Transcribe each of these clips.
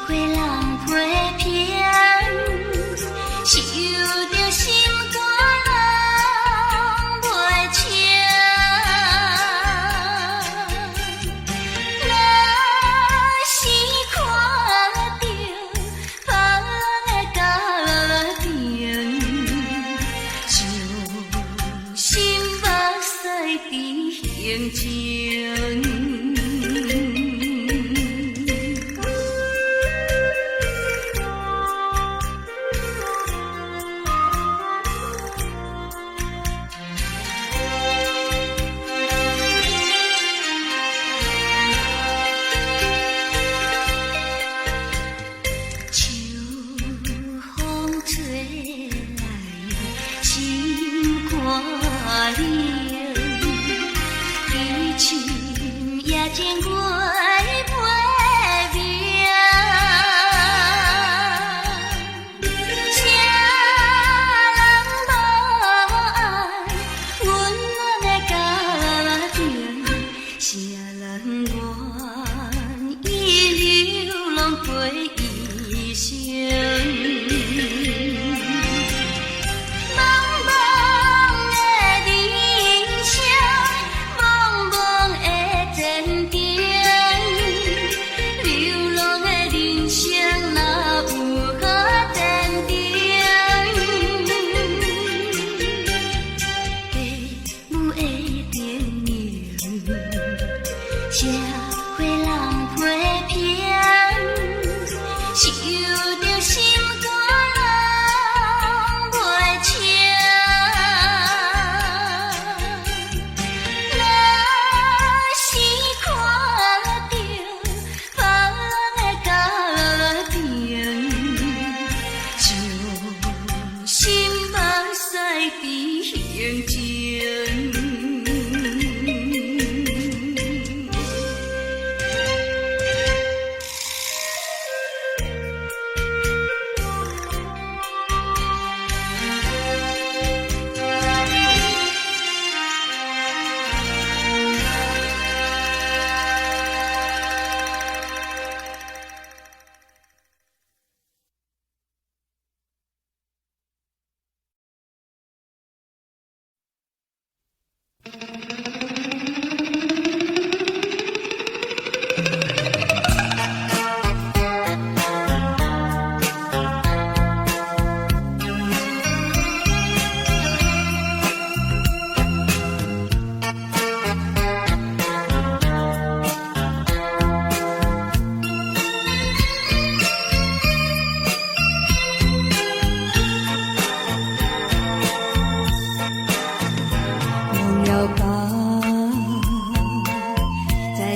花人花片，受着心肝人袂清。若是看着别人的家庭，就心目屎伫形情。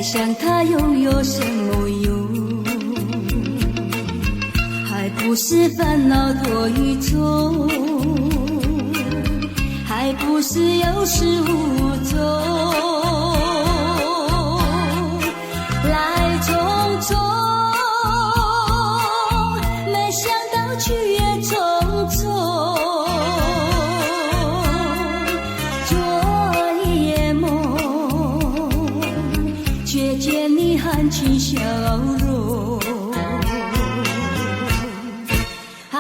想他拥有什么用？还不是烦恼多与重，还不是有始无终，来匆匆，没想到去也匆匆。含情笑容，那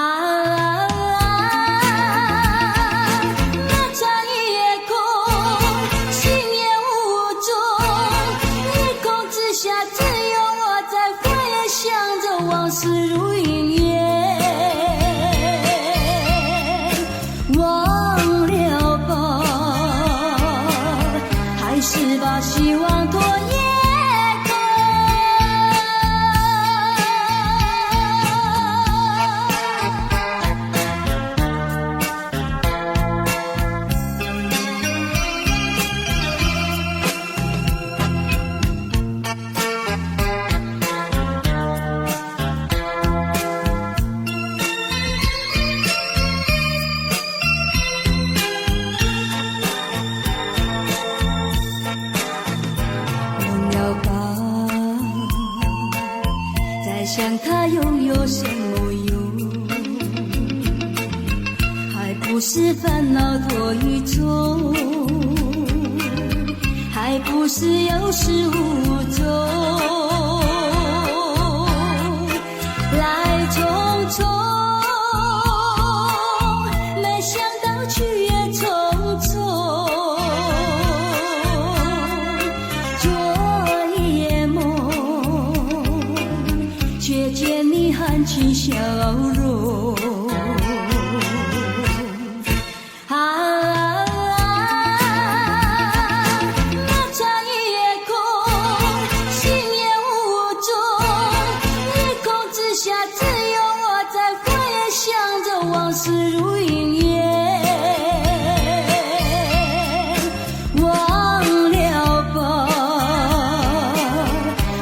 场夜空，心也无踪，夜空之下只有我在飞，想着往事如云烟，忘了吧，还是把希望拖延。想他拥有什么用？还不是烦恼多与重，还不是有始无终，含情笑容。那场夜空，星夜无踪，夜空之下只有我在回想着往事如云烟。忘了吧，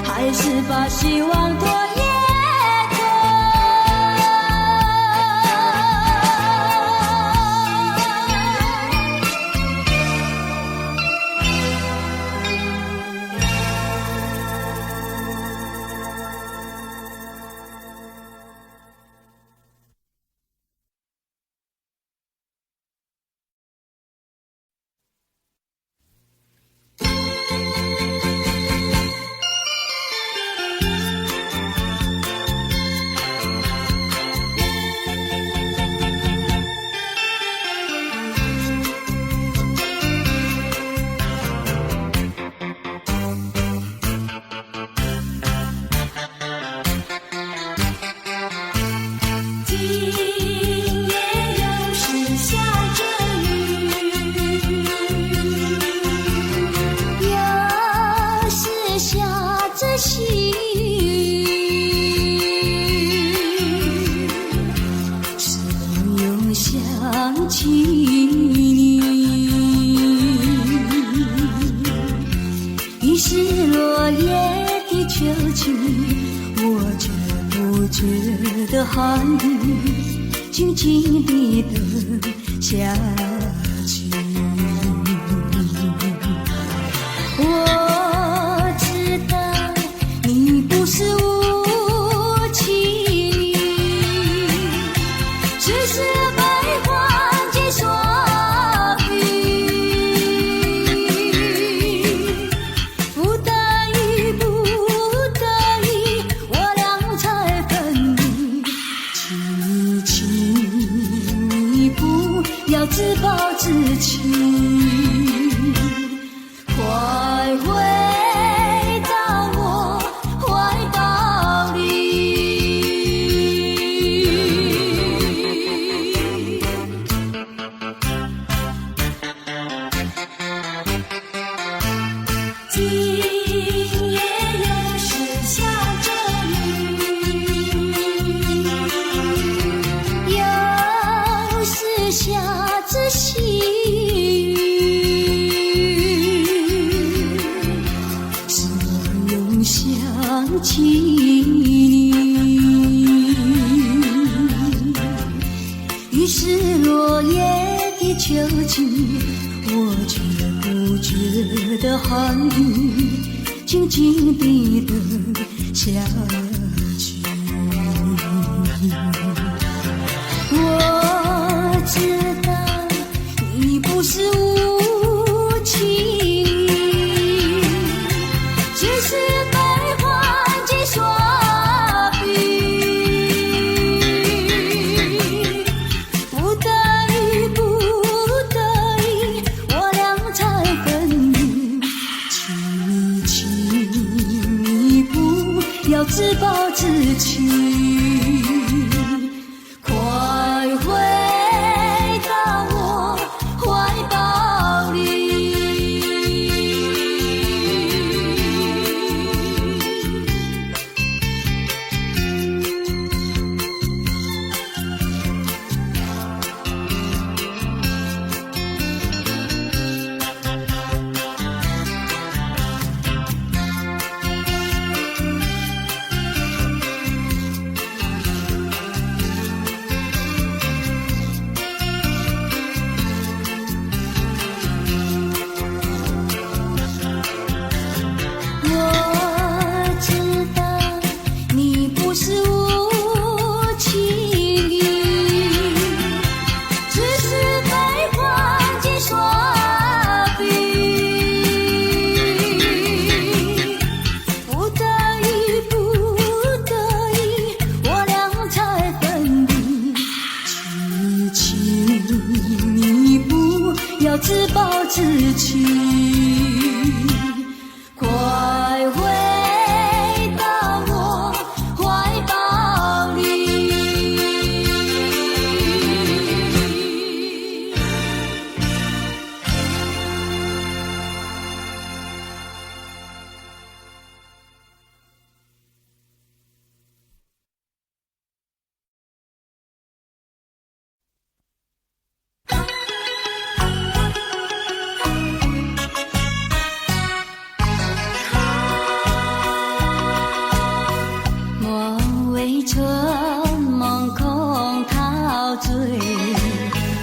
还是把希望拖夜想起你，已是落叶的秋季，我却不觉得寒意，静静地等下去。我知道你不是无情，只是自暴自弃，快回到我怀抱里。今夜又是下着雨，又是下着细雨，只用想起你，于是落叶的秋季，我却不觉得寒意，静静地等下去。我知道你不是无情，只是被环境耍笔，不得已，不得已，我俩才分离。请你不要自暴自弃。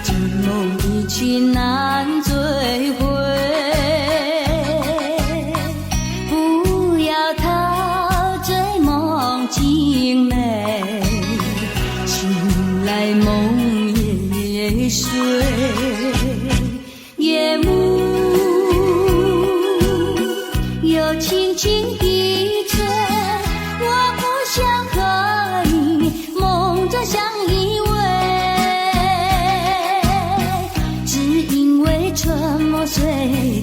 这梦一去难追回。不要陶醉梦境美，醒来梦也碎。夜幕又轻轻地吹，我不想和你梦中相依偎，只因为春梦随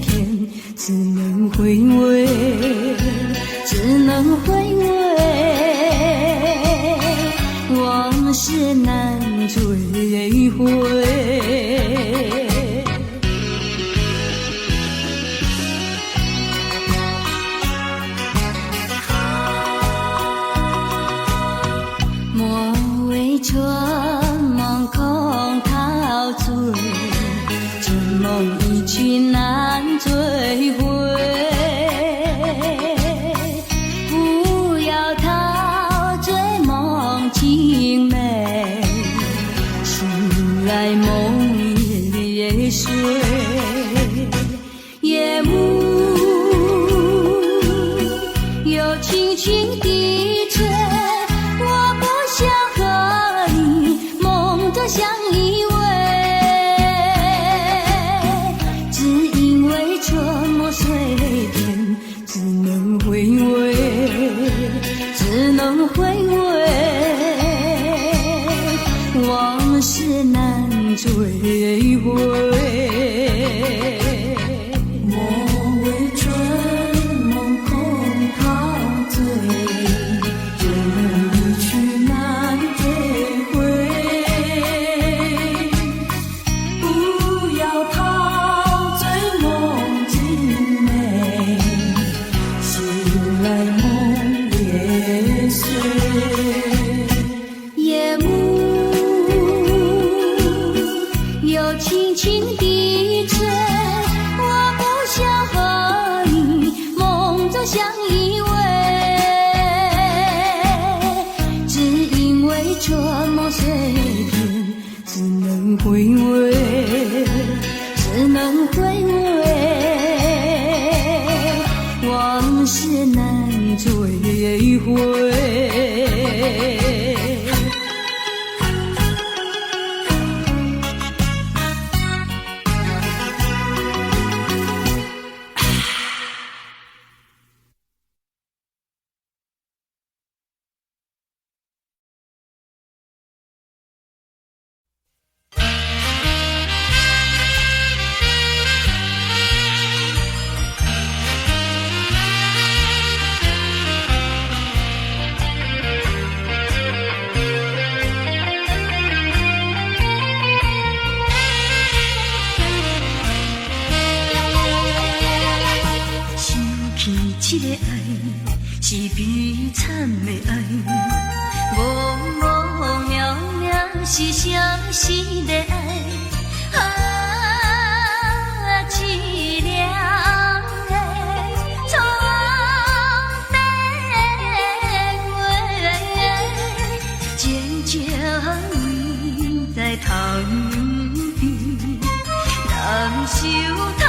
天，只能回味，只能回味，往事难追回。春梦空陶醉，这梦一去难追回。不要陶醉梦境美，醒来梦也碎。夜幕又轻轻地吹，我不想相依偎，只因为春梦随天，只能回味，只能回味，往事难追回。莫为春梦空陶醉，这梦一去难追回。夜幕又轻轻地吹，我不想和你梦中相依偎，只因为春梦随天，只能回味，只能回味，往事难追回。这个爱是悲惨的爱，无无渺渺是相思的爱。凄凉的苍白话，渐渐围在头边，难受痛。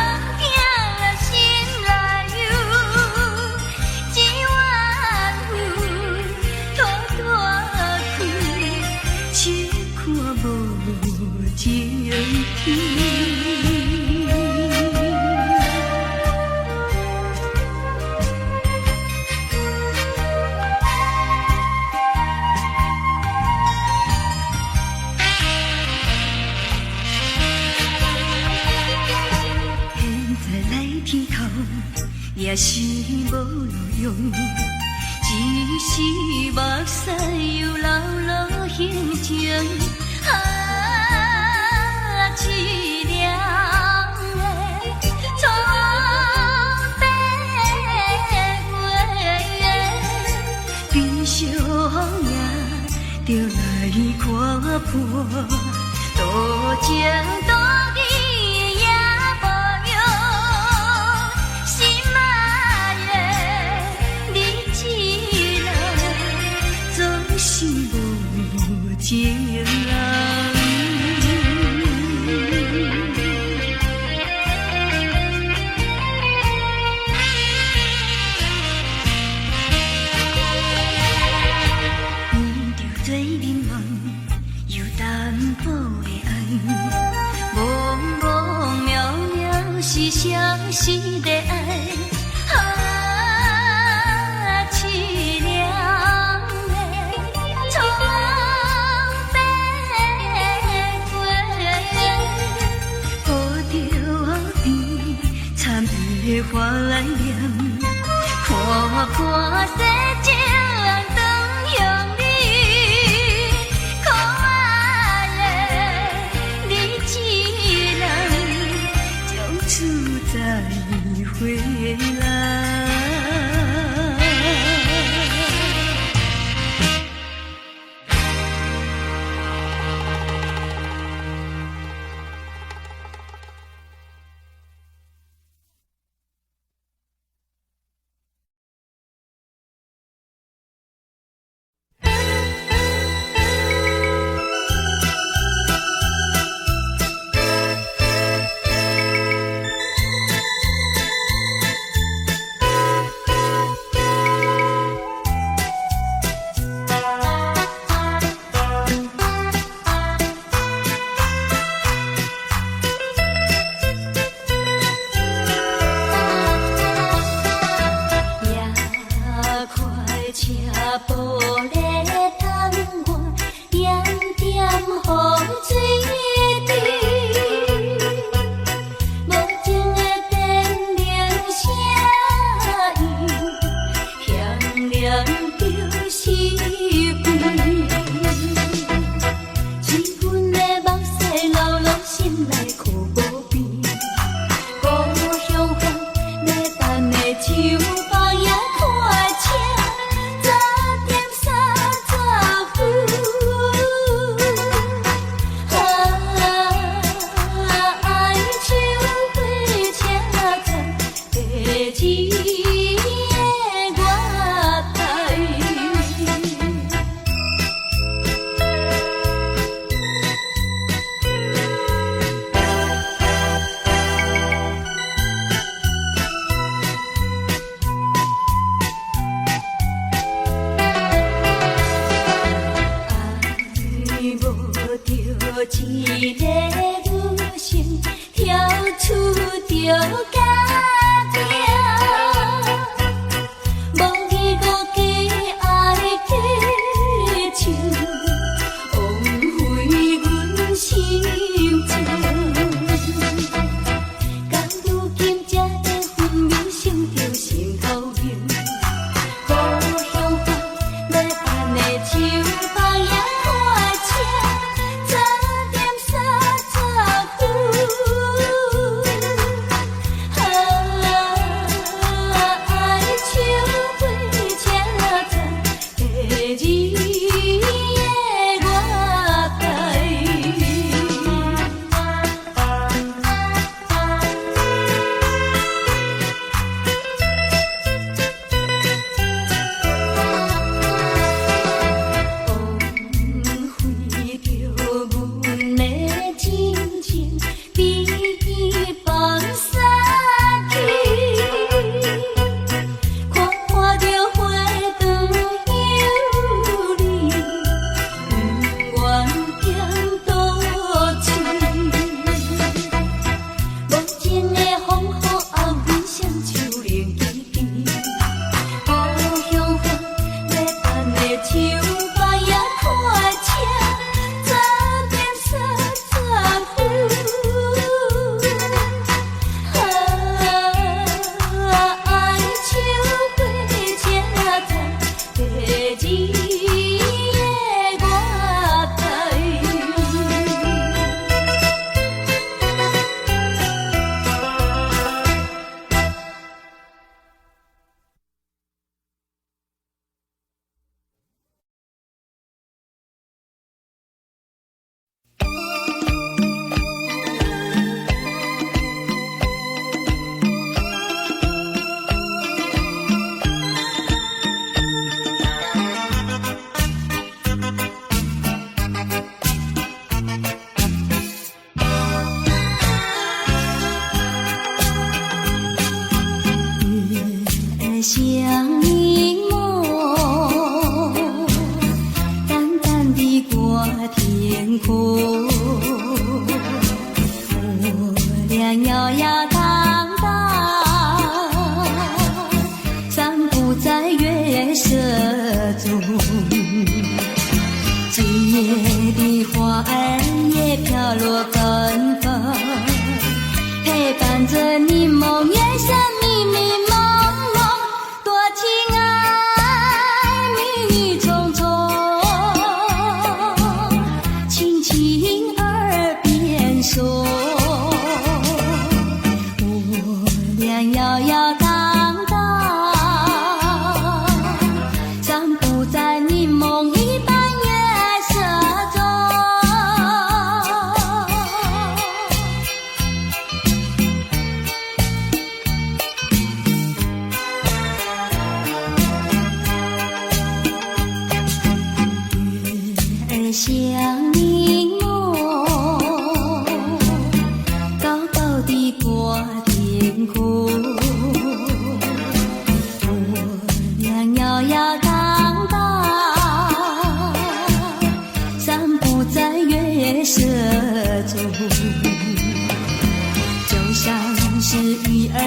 也是无路用，只是目屎又流落胸前。凄凉的苍白话，悲伤也着来看破，多情多义也无用。是无情人。做人梦，又淡薄的爱，茫茫渺渺是相思的爱。凄凉的窗边过，抱着你参与的花来念，看看世情长向你，可爱的你一人，从此再回来。一个女性跳出着家庭，忘记顾家爱继续，枉费阮心情。到如今才会分明想着心头明，故乡风要牵的手，放眼看清。 早点三十分，过天空，我俩摇摇荡荡，散步在月色中。今夜的花儿也飘落芬芳，陪伴着你梦，夜深迷迷蒙蒙，多情爱蜜语重重，轻轻耳边说，我俩摇摇荡荡，散步在你梦一般月色中。月儿像柠檬，高高地过天空，我俩摇摇荡荡，散步在月色中，就像是鱼儿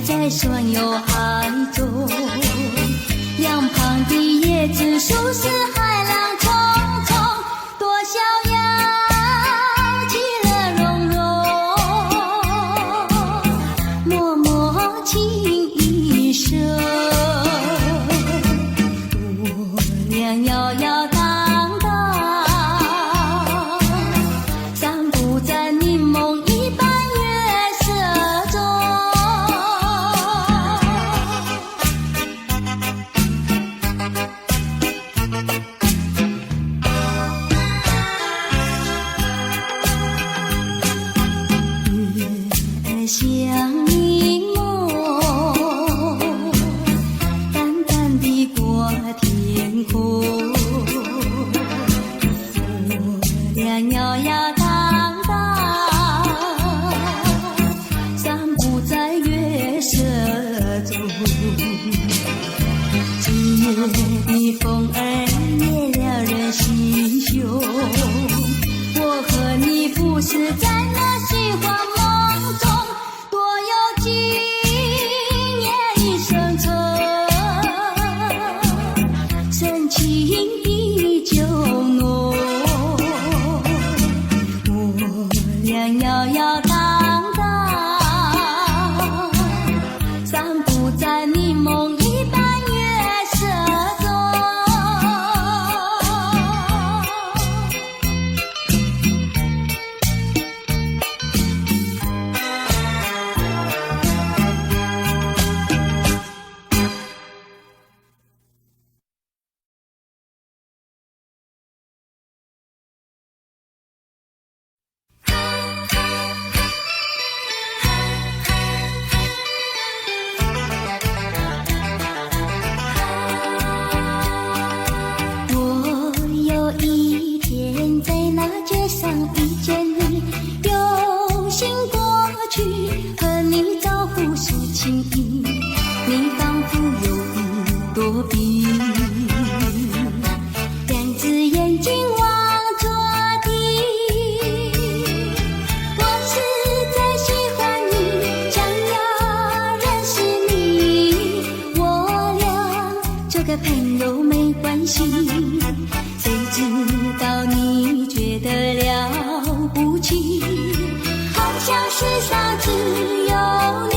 在船游海中，两旁的椰子树是海浪冲冲，多逍遥，其乐融融，默默情一生，我俩摇摇荡荡，散步在你梦一般月色中。月儿像柠檬，淡淡地过天空，我俩摇摇荡荡，散步在月色中。今夜的风儿也撩人心胸，我和你不是在那虚幻梦中，多有情也已生成，深情依旧浓，我俩摇摇荡荡，散步在你梦一般月色中。我有一天在那街上遇见你，有心过去和你招呼诉情意，你仿佛有一朵冰，两只眼睛望着地，我实在喜欢你，想要认识你，我俩做个朋友没关系，谁知道你觉得了不起，好像世上只有你，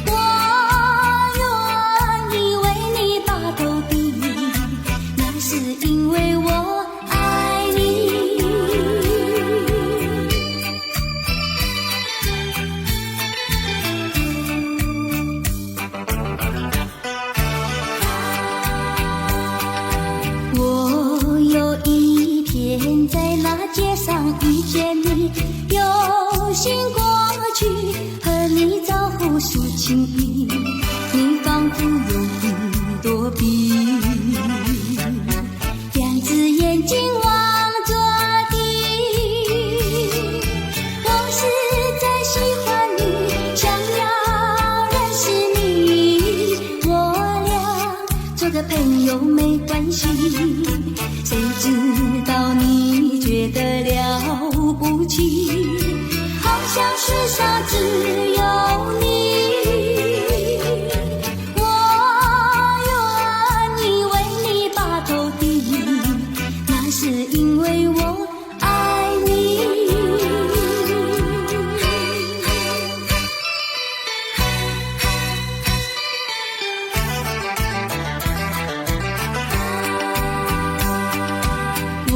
我愿意为你把头低，那是因为我爱你。我有一天在那街上遇见你，有心过去和你招呼诉情意，你仿佛有一朵冰，两只眼睛望着地，我实在喜欢你，想要认识你，我俩做个朋友没关系。谁知道你觉得了不起，好像世上只有你。我愿意为你把头低，那是因为我爱你。我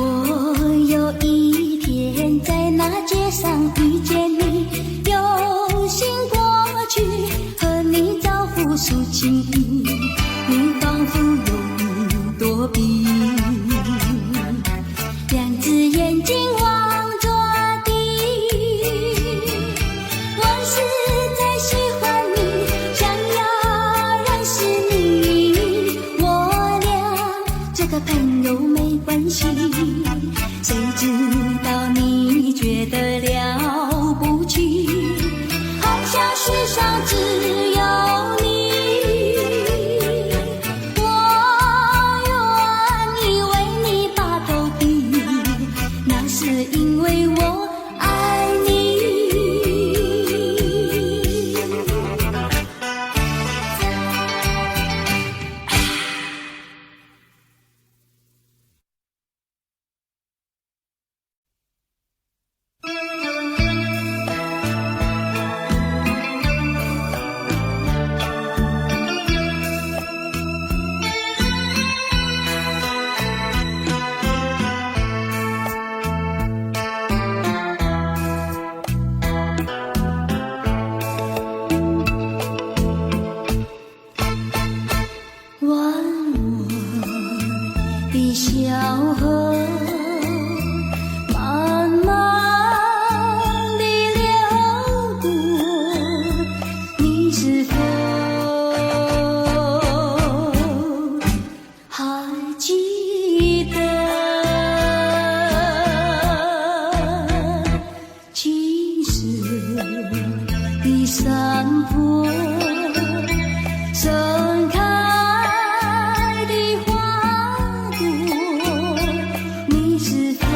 有一天在那街上遇见你，有心过去和你招呼诉情意，你仿佛有一朵笔，两只眼睛望着地。我实在喜欢你，想要认识你，我俩做个朋友没关系。谁知道你觉得了不起，好像世上只有你。我愿意为你把头低，那是因为我爱你。弯弯的小河，慢慢地流过，你是否还记得？青石的山坡，盛开的花朵，你是否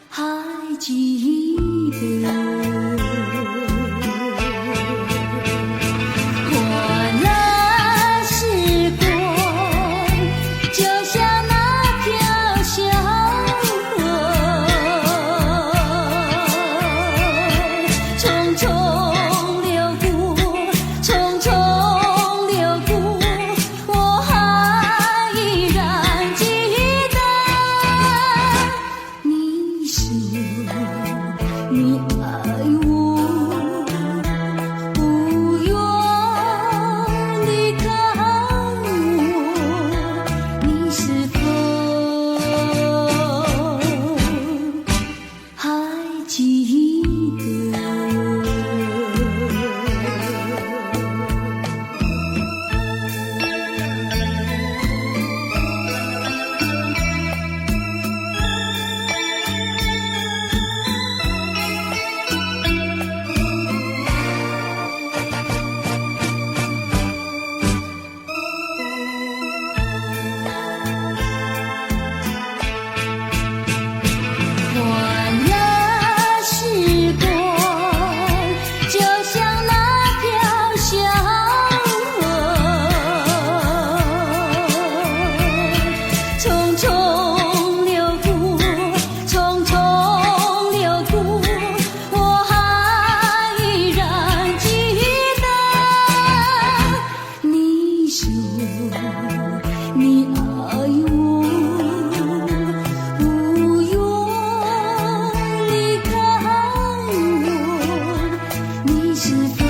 还记得？过了时光，就像那条小河，匆匆流过，匆匆流过，我还依然记得。你说你爱我，不愿离开我，你是否还记得？过了时光，就像那条小河，匆匆流过，匆匆流过，我还依然记得。你说你爱我，不愿离开我，你是否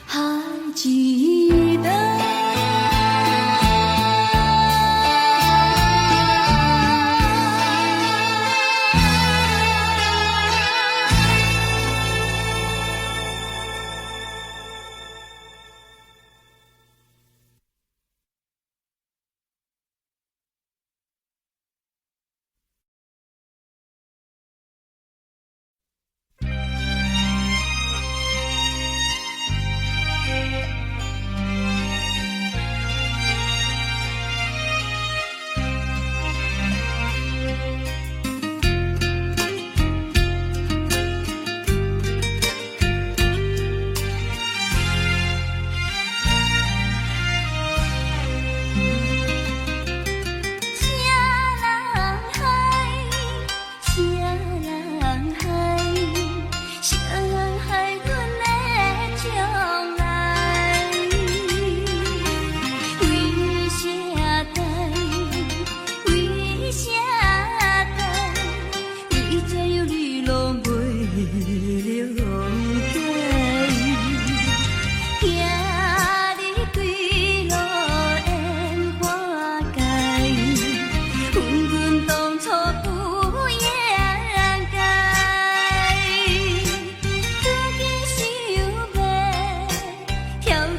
还记得？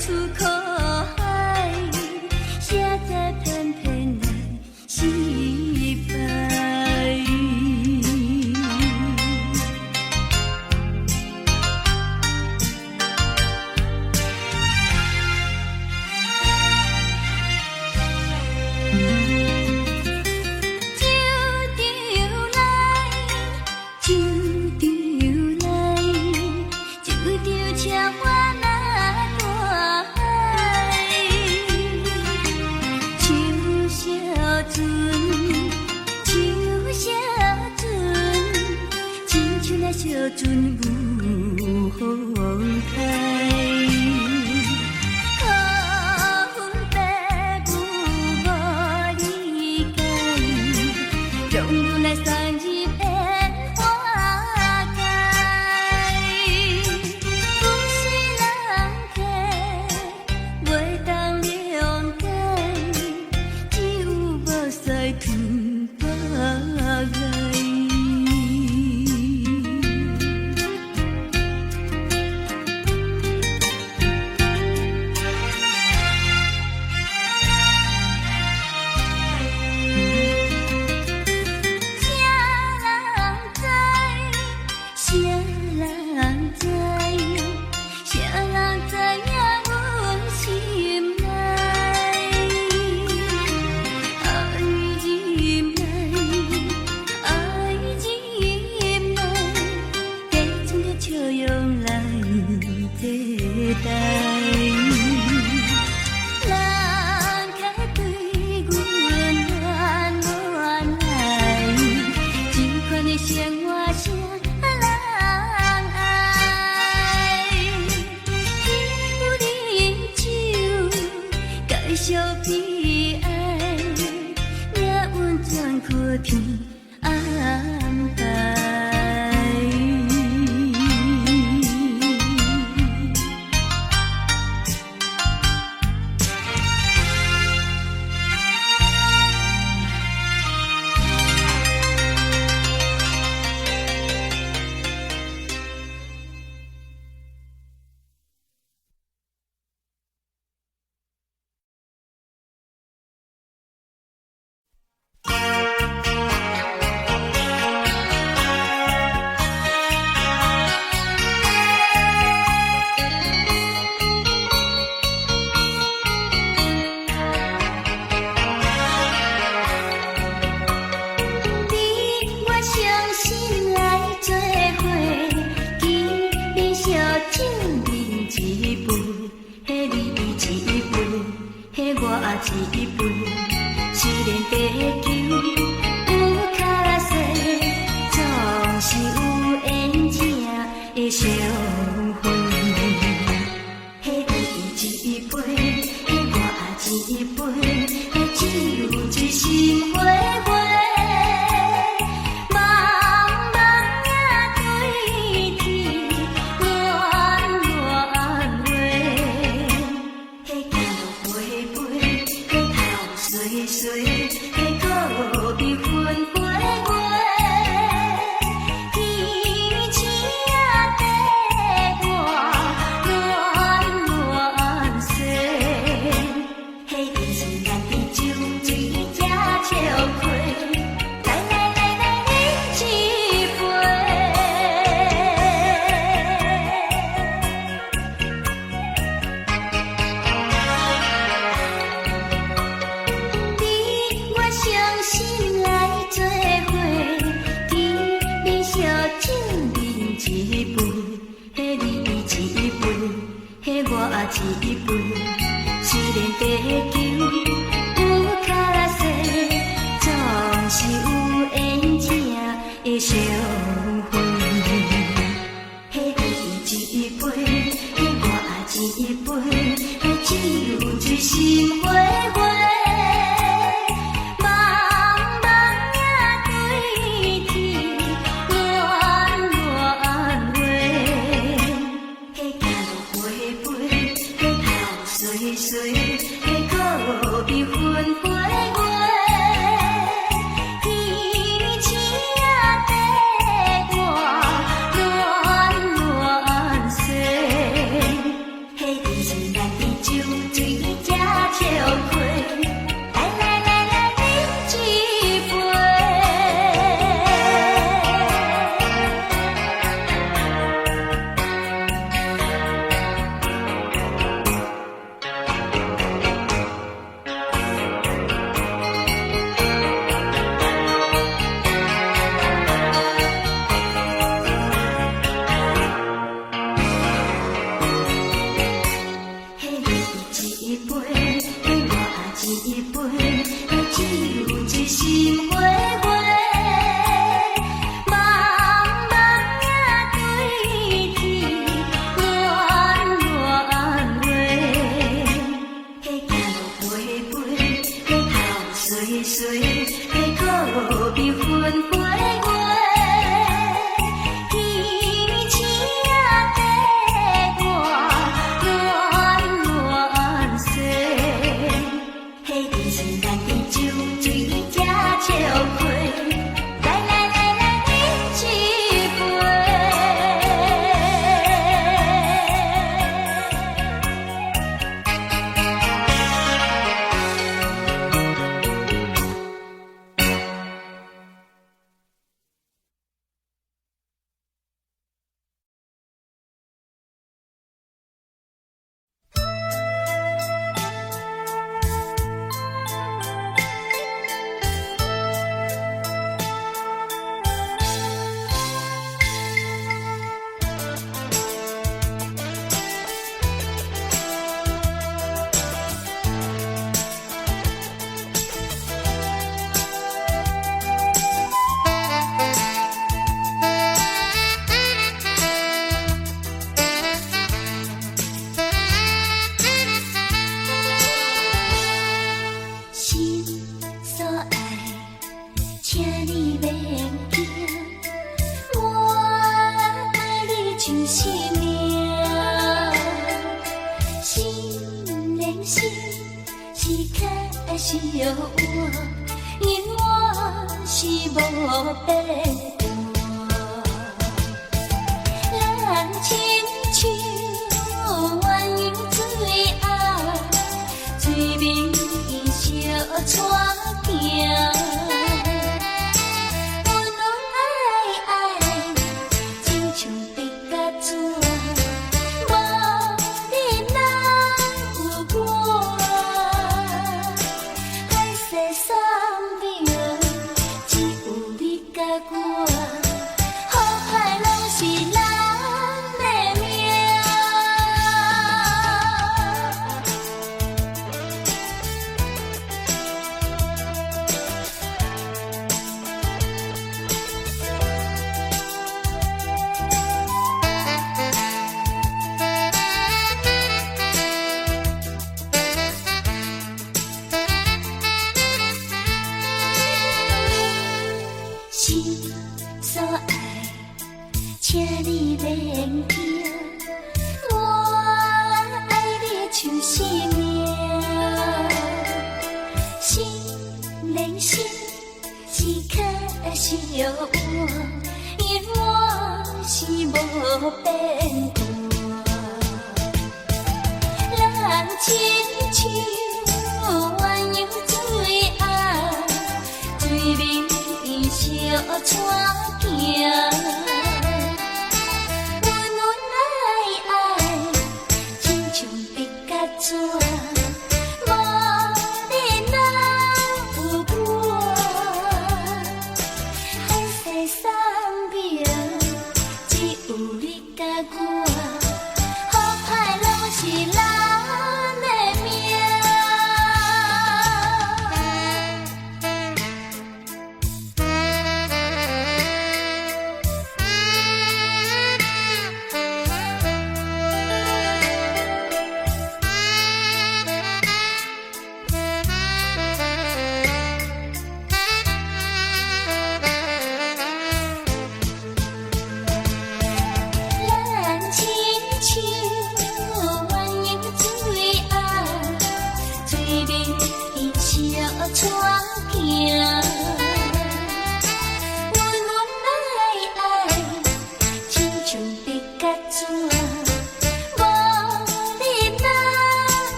出苦海，谁在偏偏来失败？小船有风台，可恨父母无理解，让阮来送一片花开。不是人客，袂当谅解，只有无使天大爱。小悲哀，命运全靠天安排。一杯，虽然地球有卡西，总是有缘正会相会。迄你一杯，迄我一杯，迄只有一心花花。一杯，虽然地球有卡西，总是有缘正会相会。迄你一杯，迄我一杯，迄只有一心花花。水，迄可比分花月，天青地寒，暖暖雪，迄是咱的酒水才笑开。来来来来，饮一杯。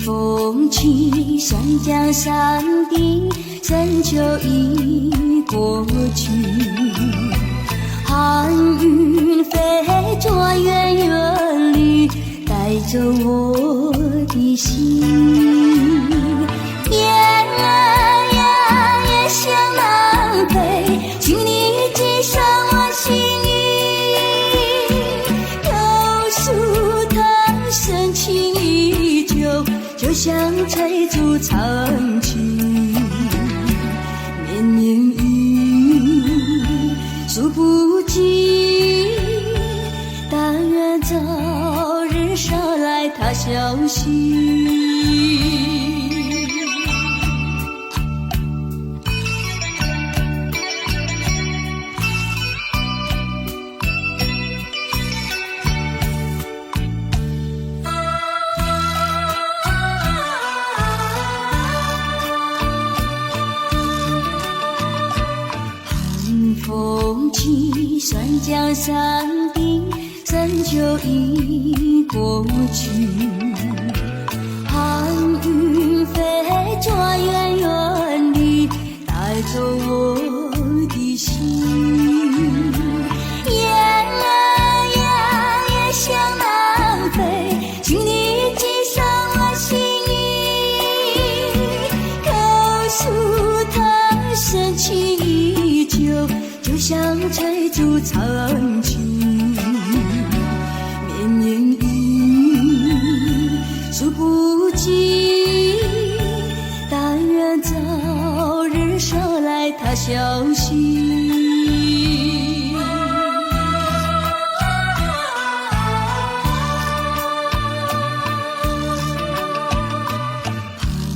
风起，山江山顶，深秋已过去。寒云飞着远远里，带走我的心。雁儿呀，也向南飞，请你寄上我心意。告诉他，深情依旧，就像翠竹长青。绵绵雨，数不尽，但愿早日捎来他消息。风起，山江山顶，深秋已过去。寒云飞着远远里，带走我的心。雁儿呀，也向南飞，请你寄上我心意。告诉他，深情依旧，就像翠竹长青。绵绵雨，数不尽，但愿早日捎来他消息。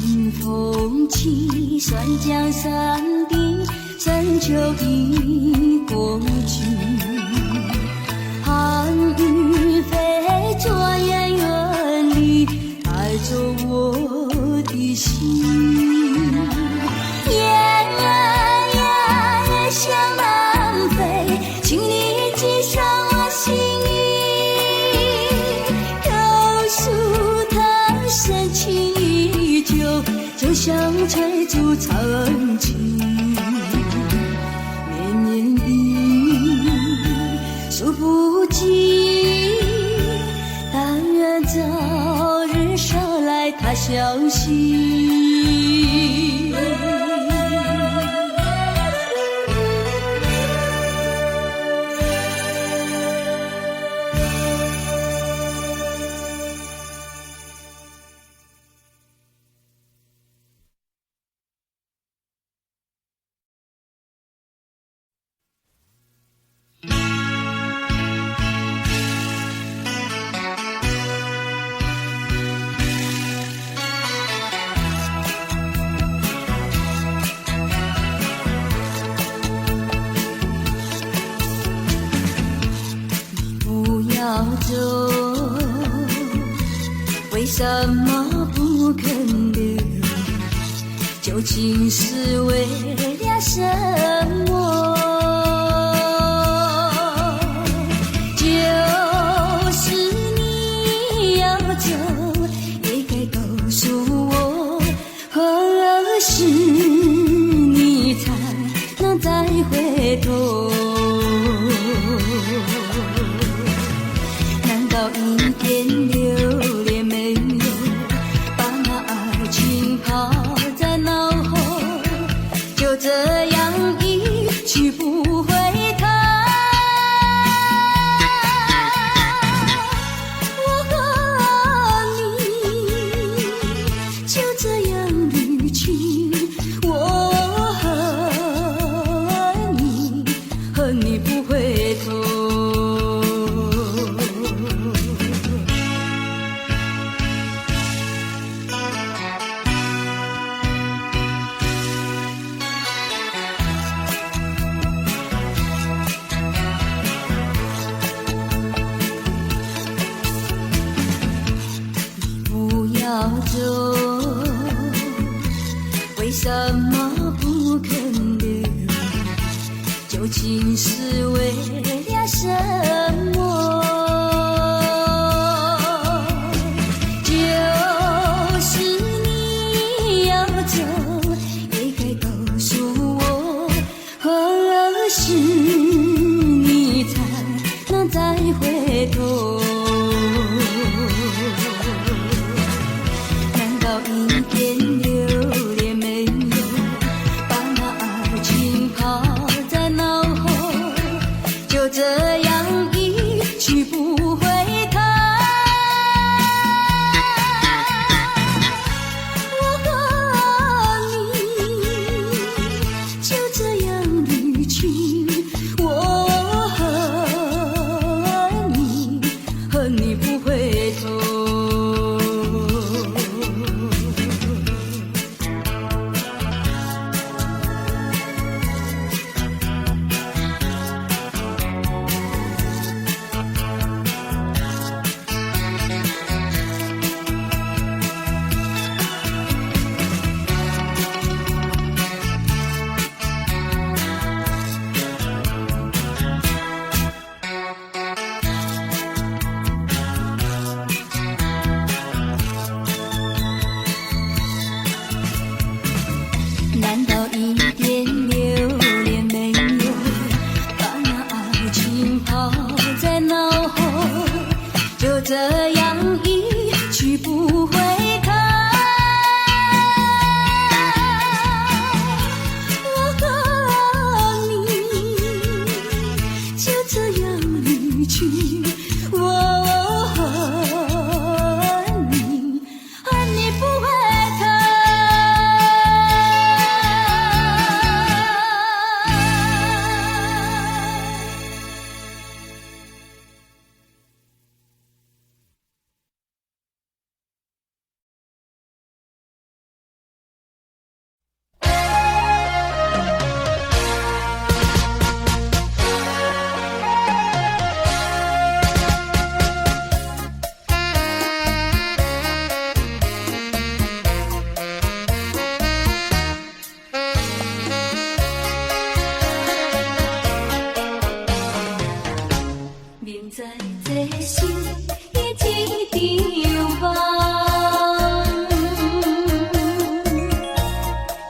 寒风起，山江山顶，深秋已过去。寒云飞着远远里，带走我的心。雁儿呀，也向南飞，请你寄上我心意。告诉他，深情依旧，就像翠竹长青。绵绵雨，数不尽，但愿早日捎来他消息。为什么不肯留？究竟是为了什么？就是你要走，也该告诉我，何时你才能再回头？难道一点留恋没有，把那爱情抛在脑后，就这样一去不回头？我和你就这样离去，我和你不回头。走，为什么不肯留？究竟是为了什么？就是一点留恋没有，把那爱情抛在脑后，就这样一去不回头。我和你就这样离去，我和你不回头。难道一点留恋没有，把那爱情抛在脑后，就这样一去不回头。我和你就这样离去，我和你不回头。明知这是一场梦，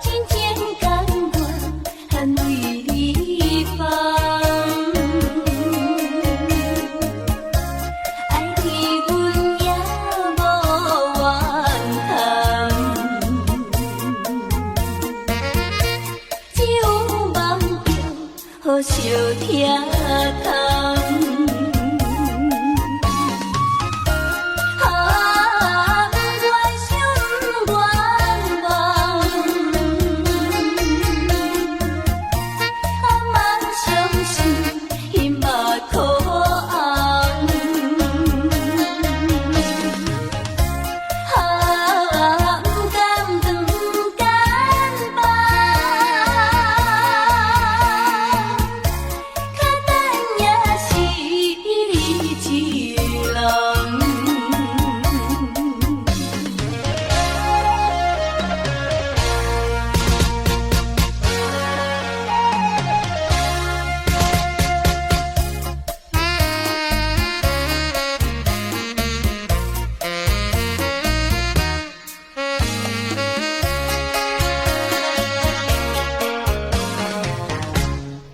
真情甘愿含泪离放，爱你阮也无怨叹，只有梦着好相疼痛。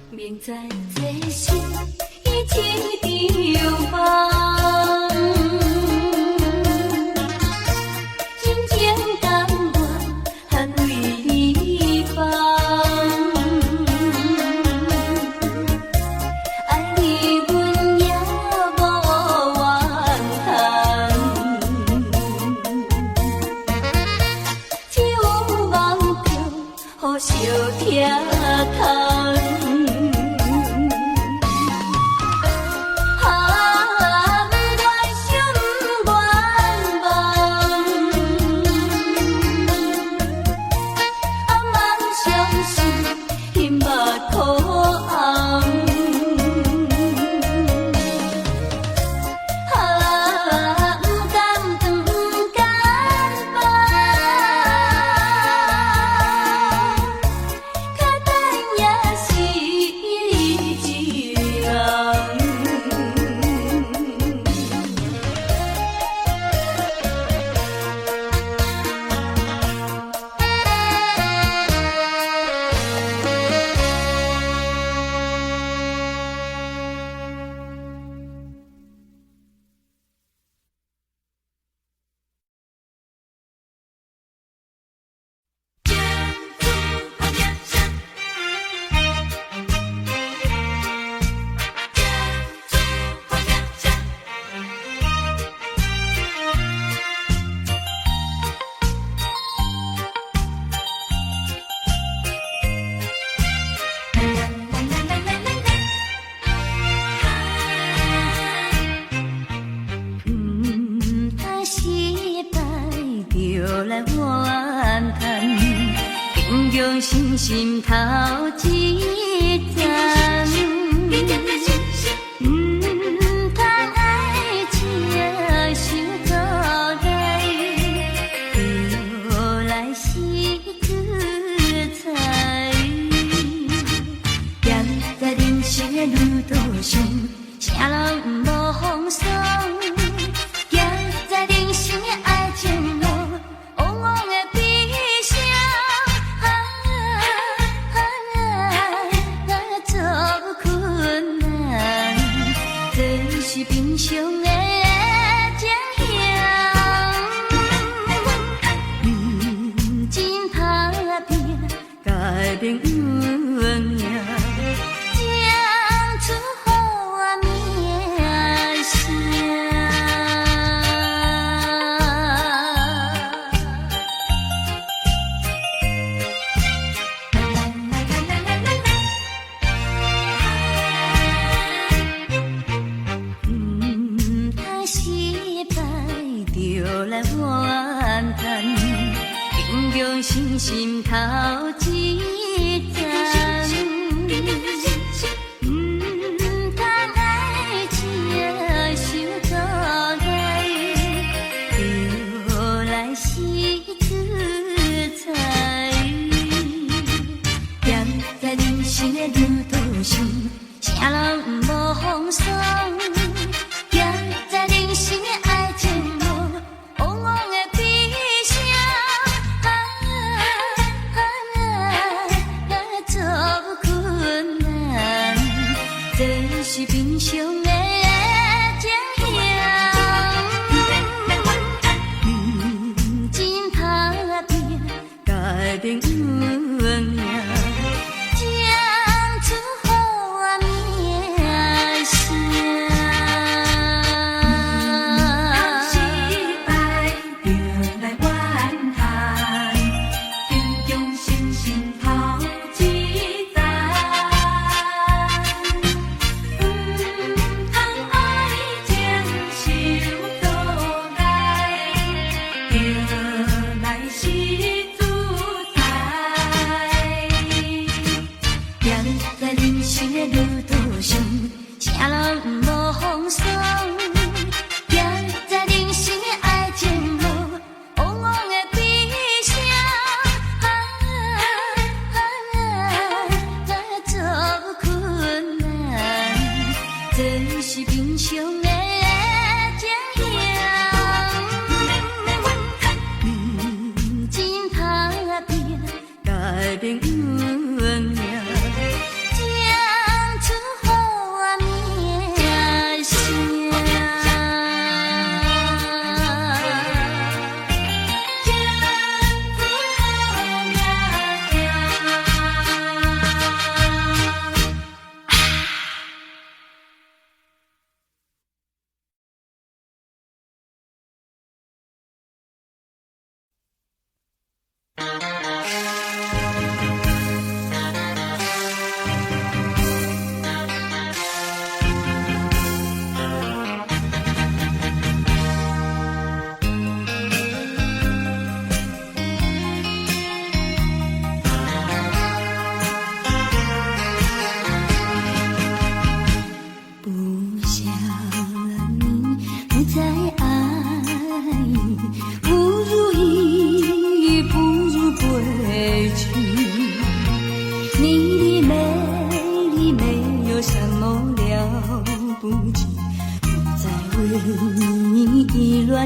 明知这是一场梦，真情甘愿含泪离放，爱你阮也无怨叹，只有梦着好相疼痛。就来怨叹，平常心心头一站。通爱情想倒来，就来是自在。站在人生的路途上，啥人无风霜。行在人生的爱情路，往往会悲伤。做困难，这是平常的情形。认真打拼，改变运命。心心头一站，通爱情想倒来，就来是自在。站在人生的路途上，啥人无风霜。行在人生的爱情路，往往会悲伤。做困难，这是平常的情形。认真打拼，改变运命，讲出好名声。失败就来怨叹，平常心心头。啥人无风霜？行在人生的爱情路，往往会悲伤。做困难，这是平常的情形。认真打拼，改变运命。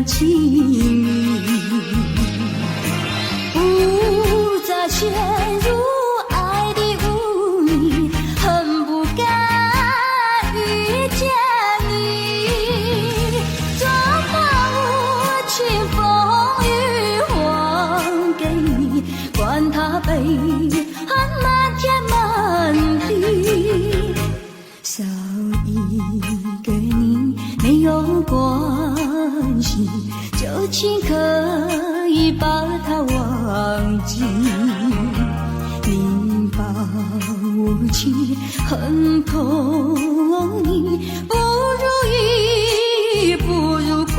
情意，不再陷入爱的污泥，恨不该遇见你。做好无情风雨还给你，管他悲恨漫天漫地，少一个你没有关系，就请可以把它忘记。你把我情恨透你，不如意，不如归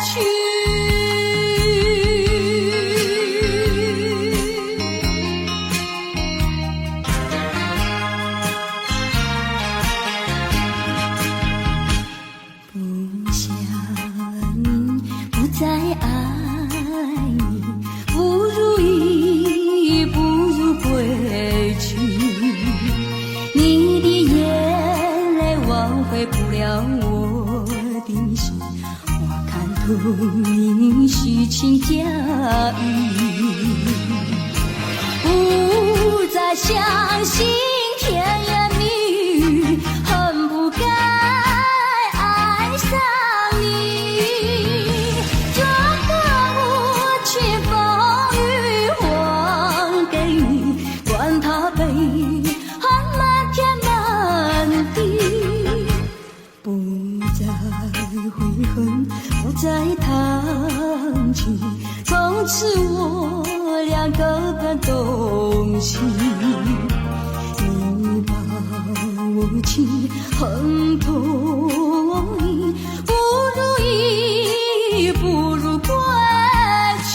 去。你虚情假意，不再相信甜言蜜语，恨不该爱上你。这个无情风雨还给你，管他悲恨漫天满地，不再悔恨，不再叹气，从此我俩各奔东西。你把我情恨透意，不如意，不如归去。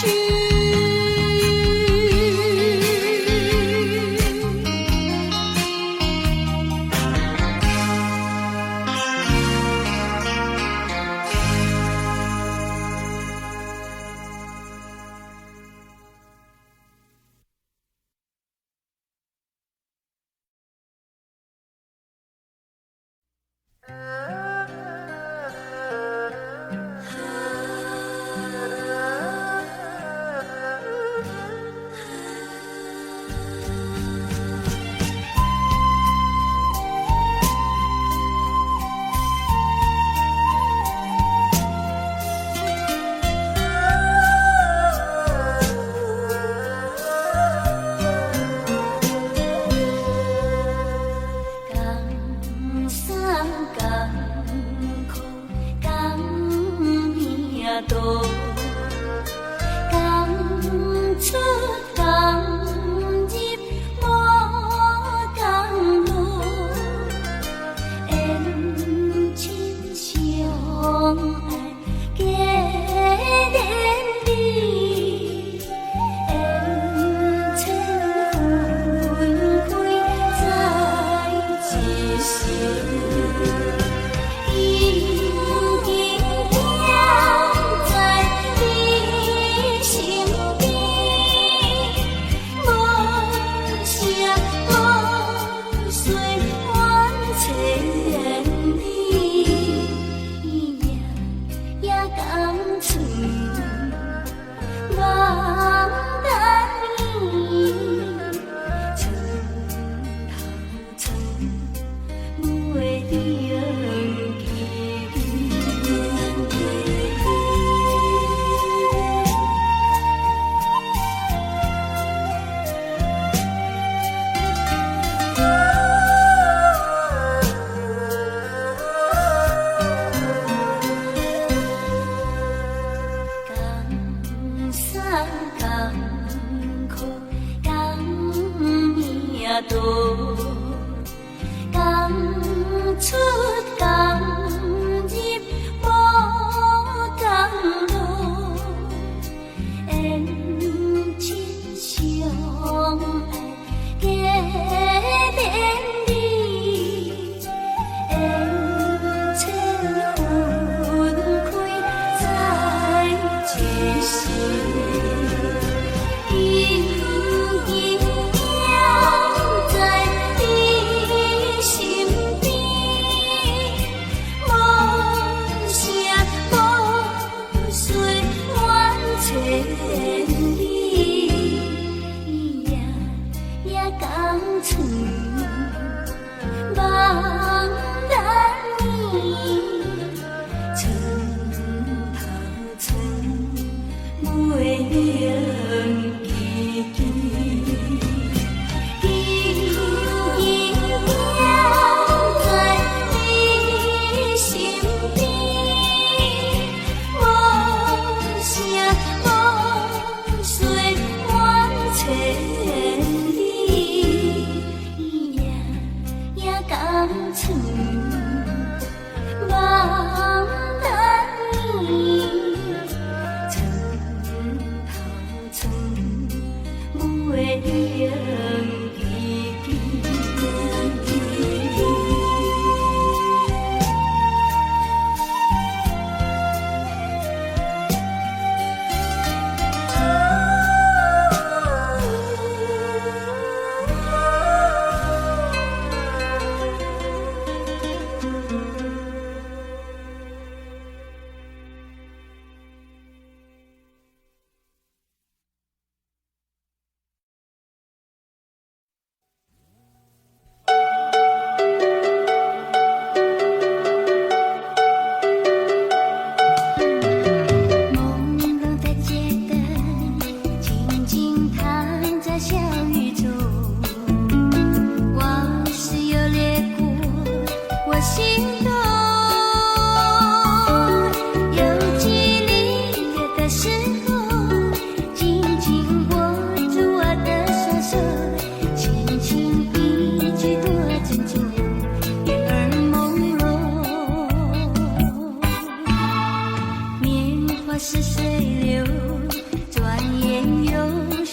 曾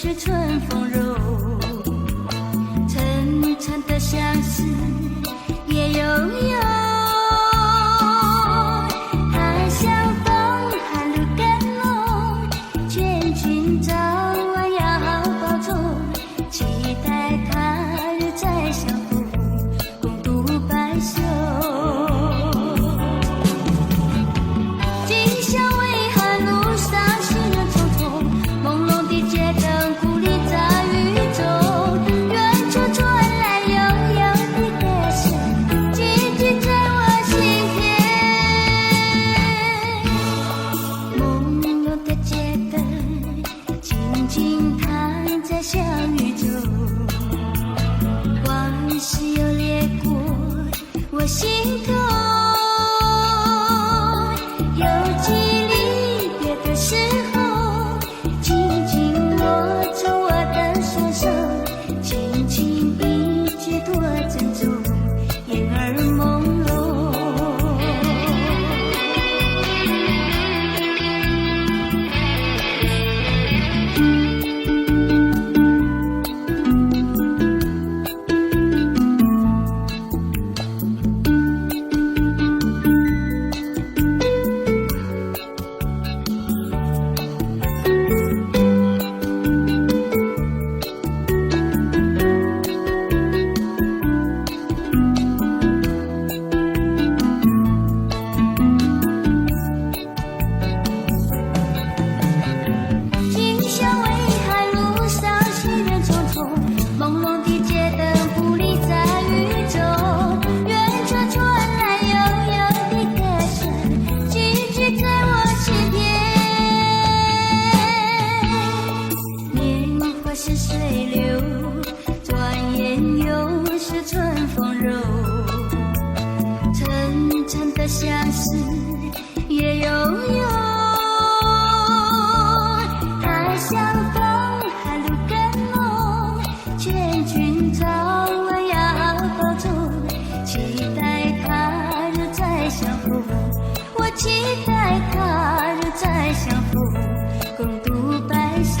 是春风柔，沉沉的相思夜悠悠。他像风，寒露更浓，劝君早晚要保重，期待他日再相逢，共度白首。今宵微寒，路上行人匆匆，朦胧的街灯孤立在雨中，远处传来悠悠的歌声，静静在我心田。朦胧的街灯静静躺在小雨中，往事又掠过我心头。犹记离别的时候，紧紧握住我的双手，轻轻一句多珍重，眼儿朦胧。今宵微寒，路上行人匆匆，朦胧的街灯孤立在雨中，远处传来悠悠的歌声，静静在我心田。年华似水流，转眼又是春风柔，沉沉的相思夜悠悠。他像风，寒露更浓，劝君早晚要保重，期待他日再相逢，我期待他日再相逢，共度白首。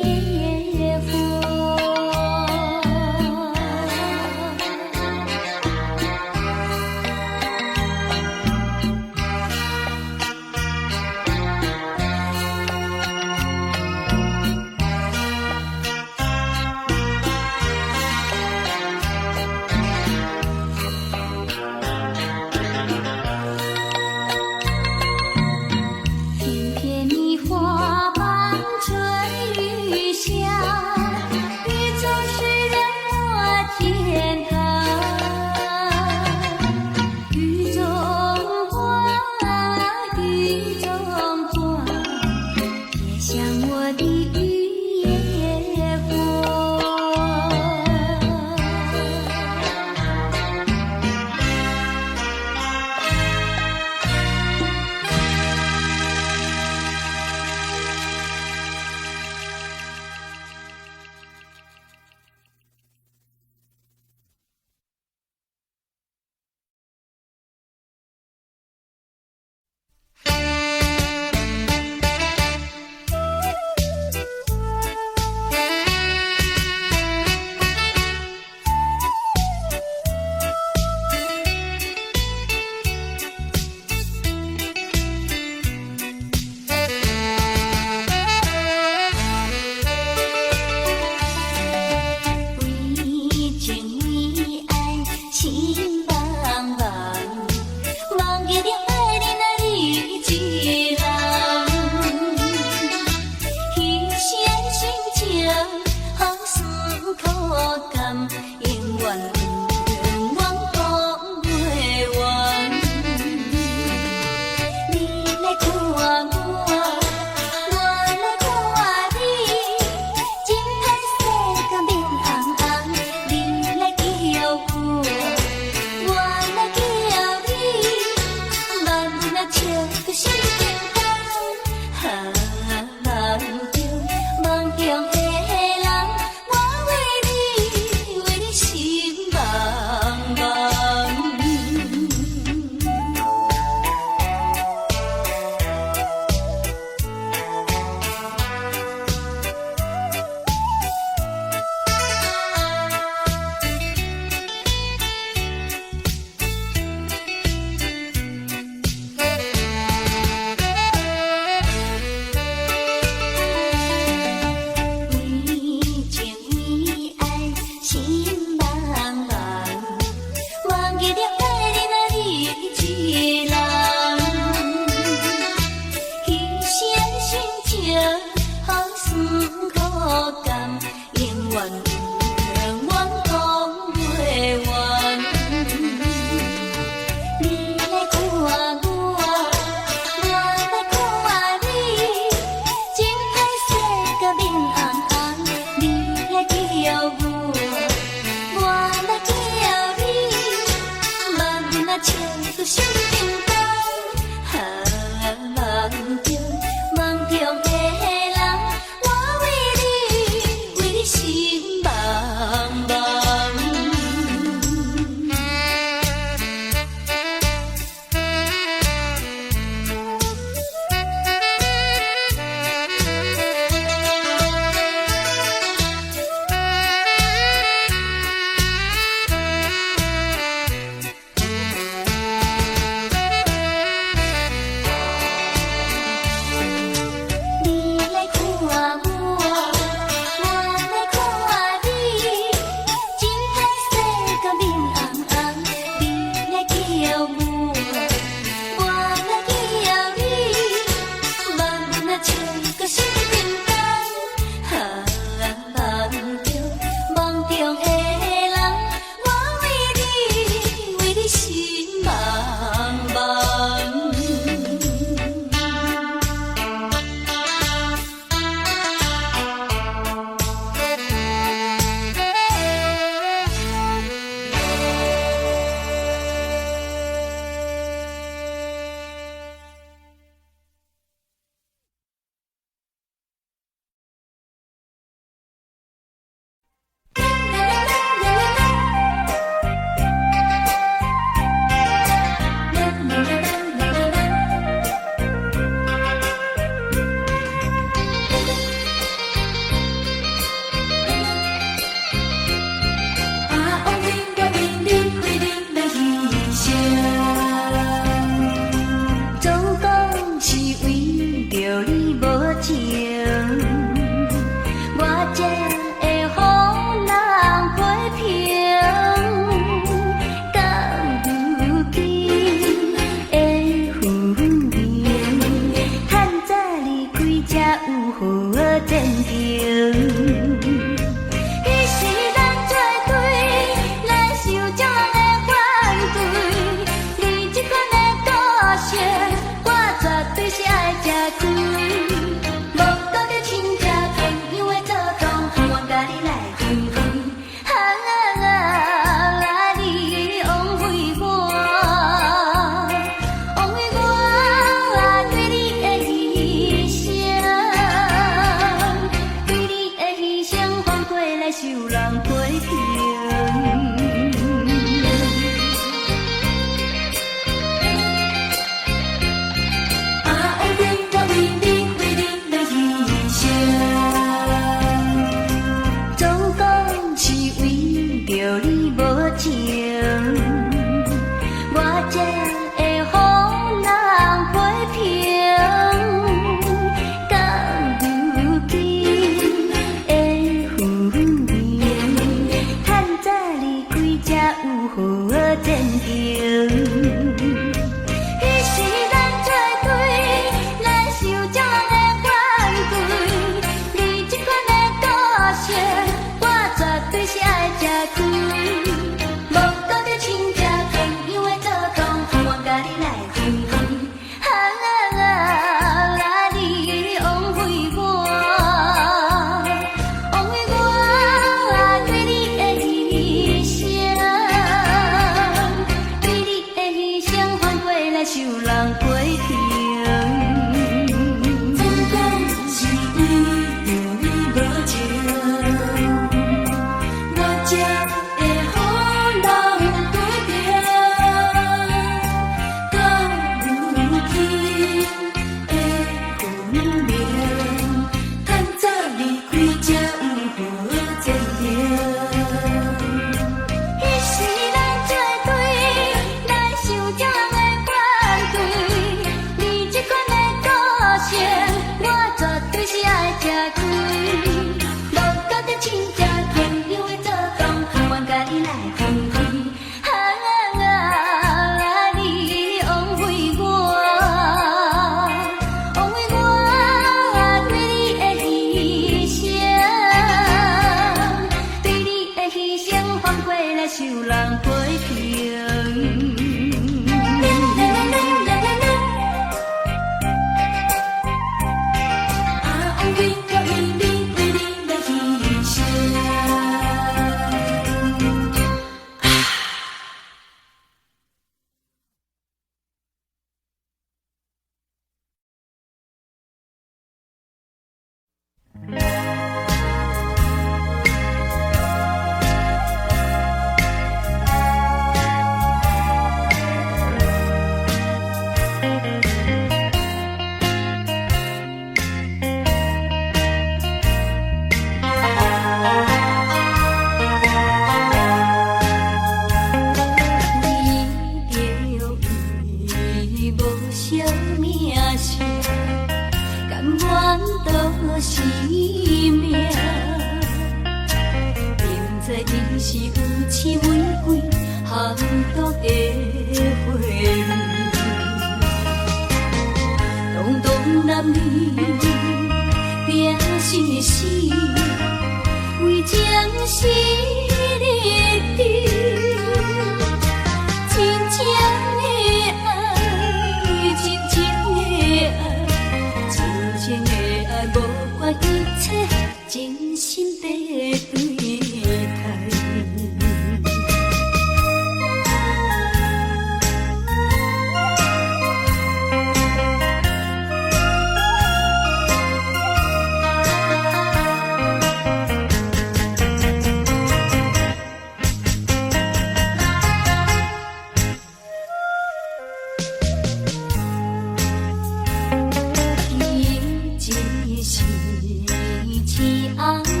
爱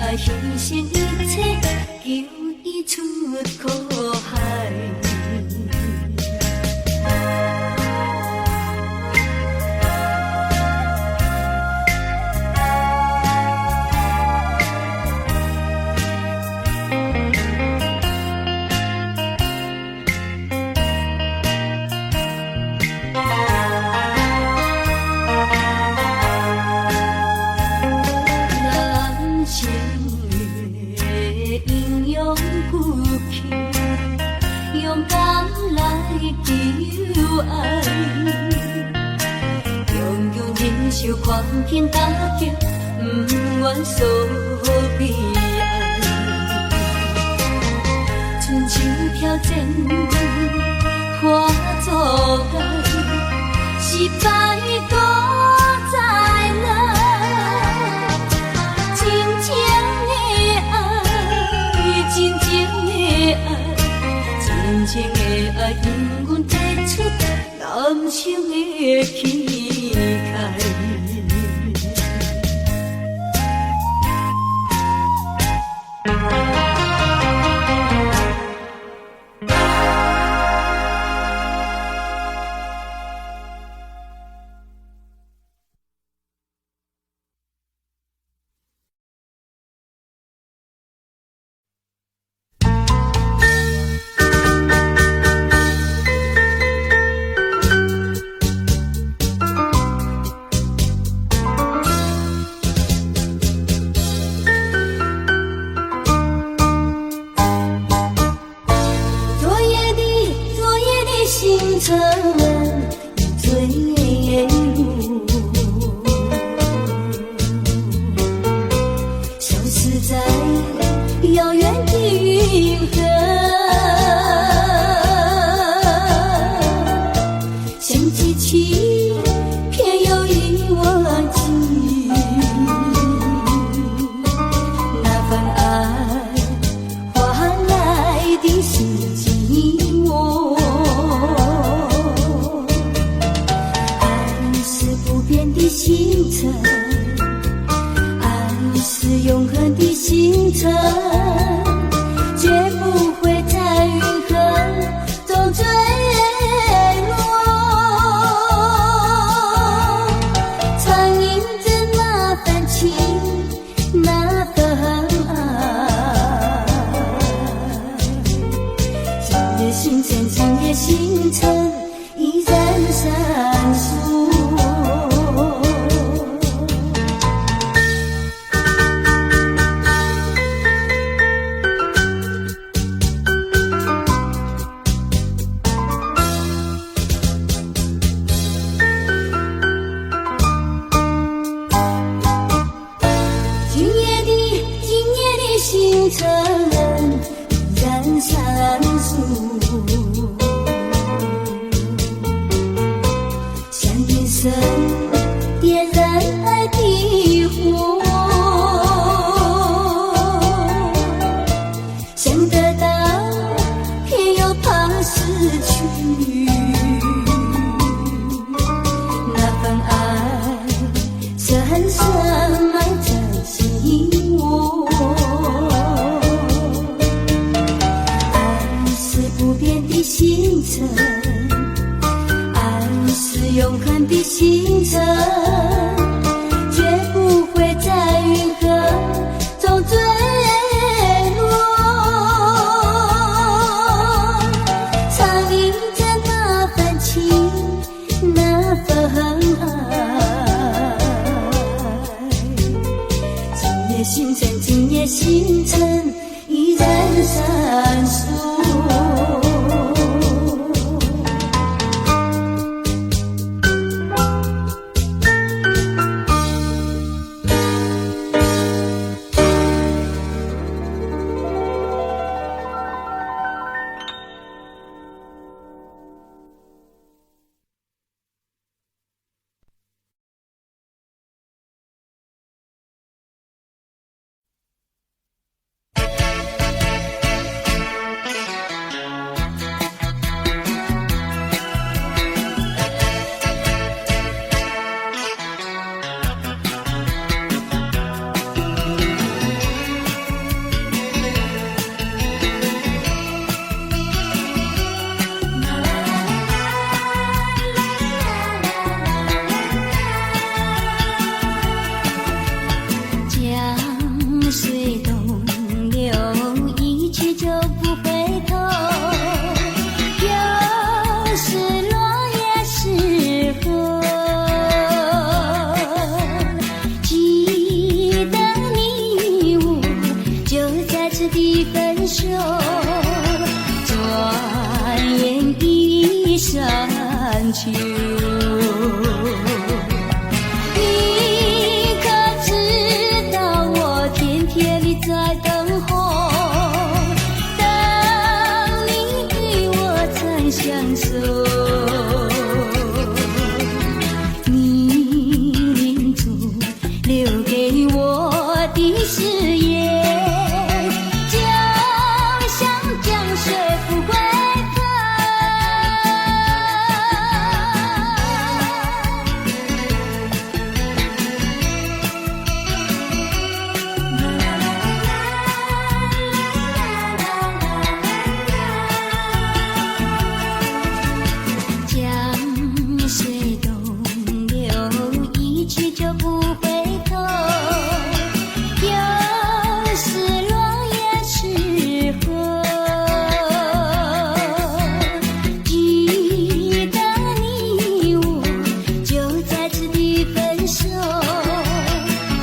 爱牺牲一切，求伊出苦海。受狂境打击，不愿所悲哀。春秋挑战，化作爱，失败搁再来。真情的爱，真情的爱，真情的爱，因阮带出男生的气概。一山丘。你可知道我天天地在等候，等你我才相守。你临终留给我的誓言，江向江水不回头。江水东流，一去就不回头。有时落叶时候，记得你我就在此地分手。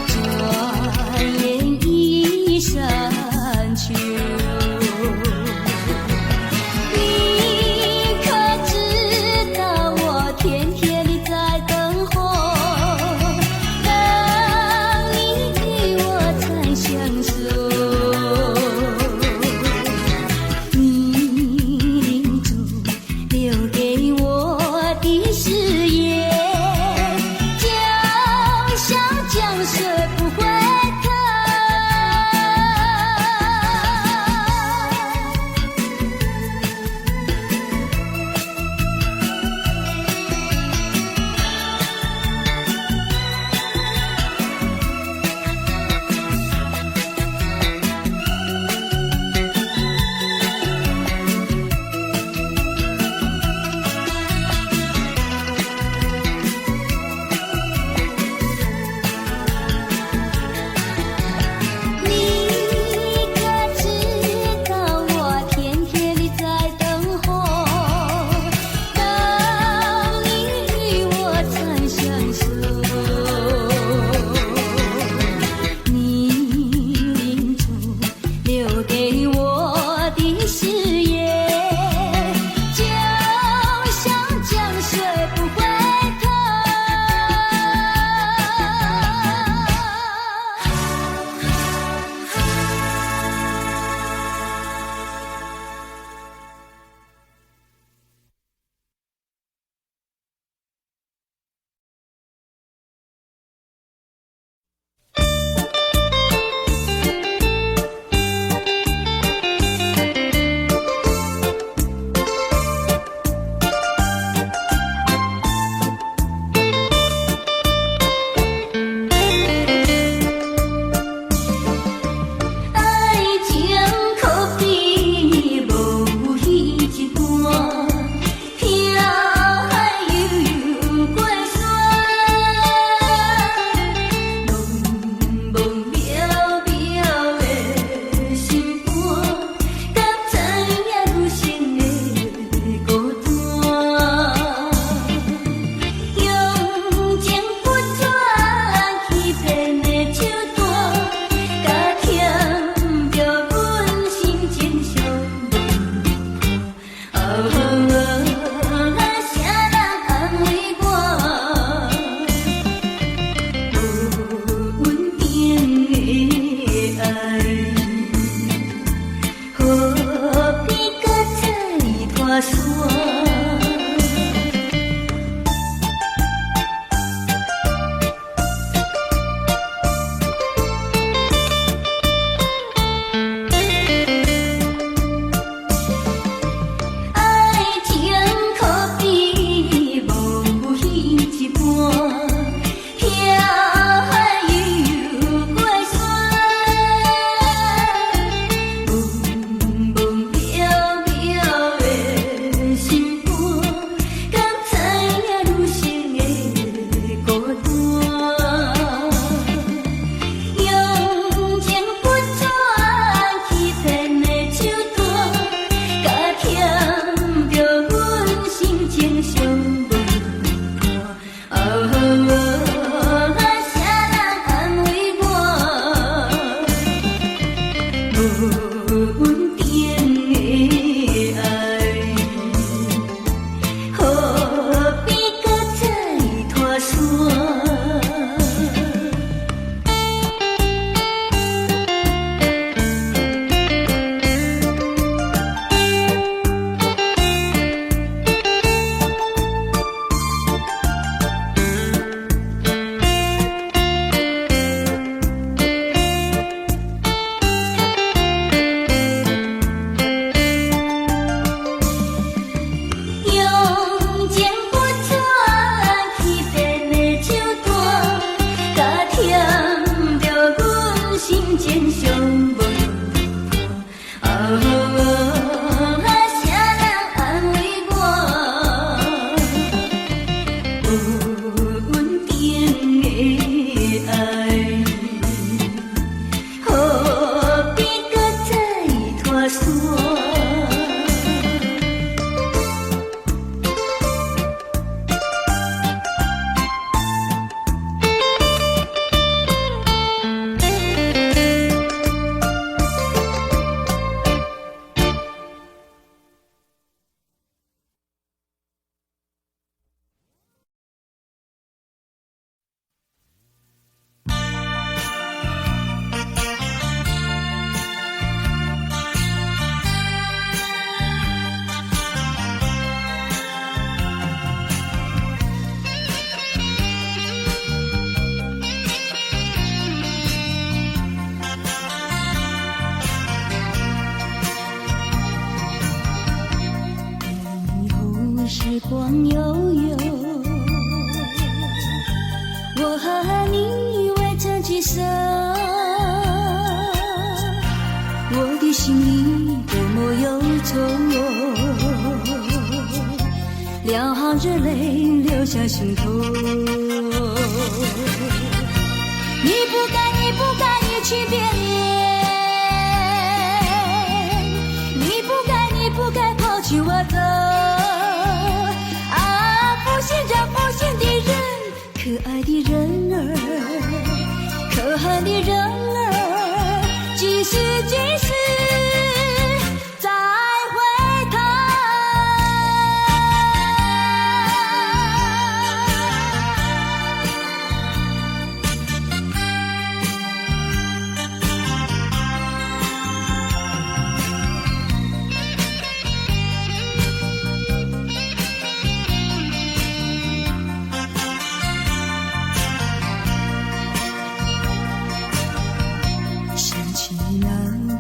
转眼一山丘。你可知道我天天地在等候，等你我才相守。你临终留给我的誓言，江向江水不回头。你可知道我天天地在等候，等你我才相守。你临终留给我的誓言，江向江水不回头。爱情可比无彼一般，听海悠悠过山，茫茫渺渺的心肝，敢知影女性的孤单？用情不转欺骗的手段，甲欠着阮心情伤啥人安慰我？无稳定的爱，何必搁再拖山？爱情可比无彼一般，听海悠悠过山，茫茫渺渺的心时光悠悠，我和你未曾起手，我的心里多么忧愁，两行热泪流下心头。你不该一起变脸，你不该抛弃我走。啊，负心的人，可爱的人儿，可恨的人儿，几时再回头。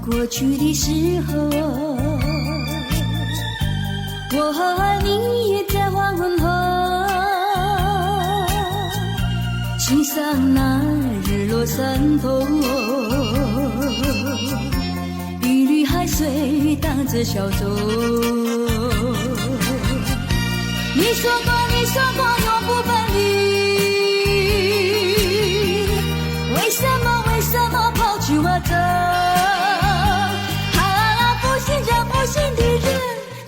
过去的时候，我和你在黄昏后，欣赏那日落山头，一缕海水荡着小舟。你说过永不分离，为什么抛弃我走？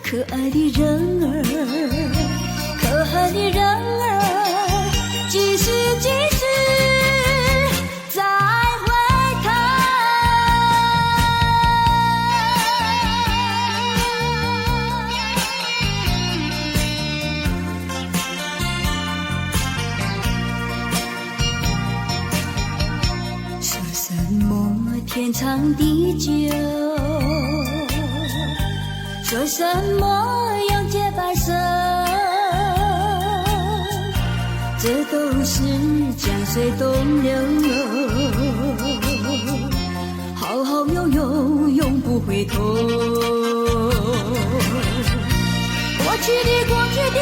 可爱的人儿，可恨的人儿，几时再回头。说什么天长地久，说什么永结白首，这都是江水东流，浩浩悠悠永不回头。过去的